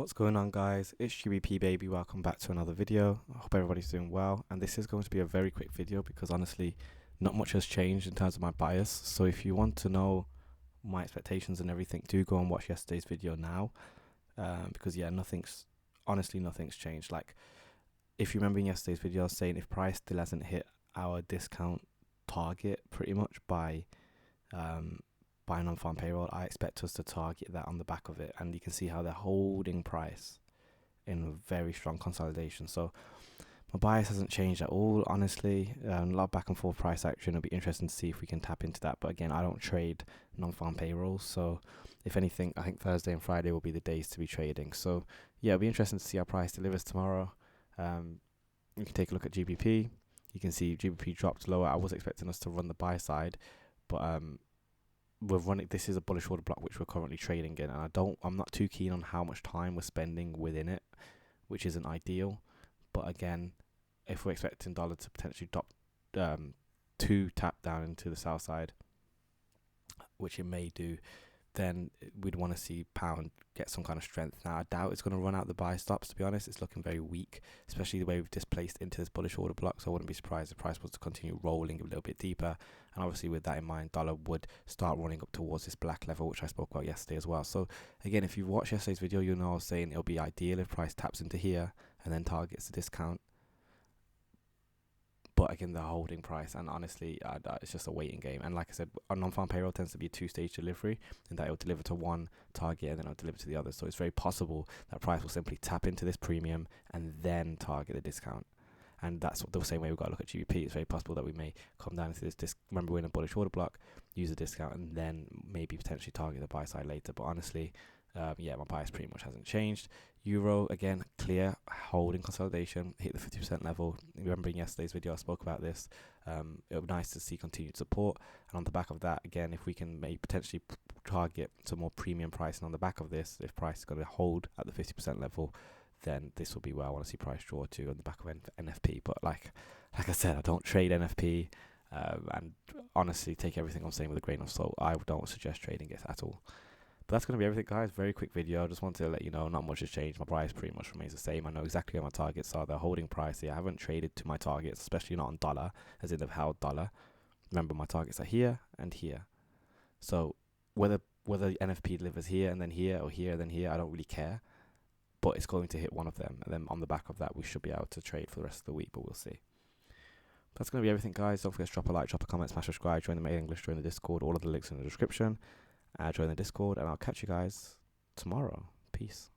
What's going on, guys? It's GBP baby. Welcome back to another video. I hope everybody's doing well, and this is going to be a very quick video because honestly not much has changed in terms of my bias. So if you want to know my expectations and everything, do go and watch yesterday's video now, because yeah, nothing's changed. Like, if you remember in yesterday's video, I was saying if price still hasn't hit our discount target pretty much by non-farm payroll, I expect us to target that on the back of it, and you can see how they're holding price in very strong consolidation. So my bias hasn't changed at all, honestly. A lot of back and forth price action. It'll be interesting to see if we can tap into that, but again, I don't trade non-farm payrolls, so if anything, I think Thursday and Friday will be the days to be trading. So yeah, it'll be interesting to see how price delivers tomorrow. You can take a look at GBP. You can see GBP dropped lower. I was expecting us to run the buy side, but we're running. This is a bullish order block which we're currently trading in, and I'm not too keen on how much time we're spending within it, which isn't ideal. But again, if we're expecting dollar to potentially drop to tap down into the south side, which it may do, then we'd want to see pound get some kind of strength. Now I doubt it's going to run out the buy stops, to be honest. It's looking very weak, especially the way we've displaced into this bullish order block, so I wouldn't be surprised if the price was to continue rolling a little bit deeper. And obviously with that in mind, dollar would start running up towards this black level, which I spoke about yesterday as well. So again, if you've watched yesterday's video, you'll know I was saying it'll be ideal if price taps into here and then targets the discount. But again, the holding price, and honestly, it's just a waiting game. And like I said, a non-farm payroll tends to be a two-stage delivery, in that it will deliver to one target and then it'll deliver to the other. So it's very possible that price will simply tap into this premium and then target the discount. And that's the same way we've got to look at GBP. It's very possible that we may come down into this remember, we're in a bullish order block, use the discount, and then maybe potentially target the buy side later. But honestly, yeah, my bias pretty much hasn't changed. Euro, again, clear, holding consolidation, hit the 50% level. Remember in yesterday's video I spoke about this. It would be nice to see continued support, and on the back of that, again, if we can maybe potentially target some more premium pricing on the back of this, if price is going to hold at the 50% level, then this will be where I want to see price draw to on the back of NFP. But like I said, I don't trade NFP, and honestly, take everything I'm saying with a grain of salt. I don't suggest trading it at all. But that's going to be everything, guys. Very quick video. I just wanted to let you know not much has changed. My price pretty much remains the same. I know exactly where my targets are. They're holding price here. I haven't traded to my targets, especially not on dollar, as in they've held dollar. Remember, my targets are here and here. So whether NFP delivers here and then here, or here and then here, I don't really care. But it's going to hit one of them, and then on the back of that, we should be able to trade for the rest of the week, but we'll see. That's going to be everything, guys. Don't forget to drop a like, drop a comment, smash subscribe, join the mailing list, join the Discord. All of the links in the description. Join the Discord, and I'll catch you guys tomorrow. Peace.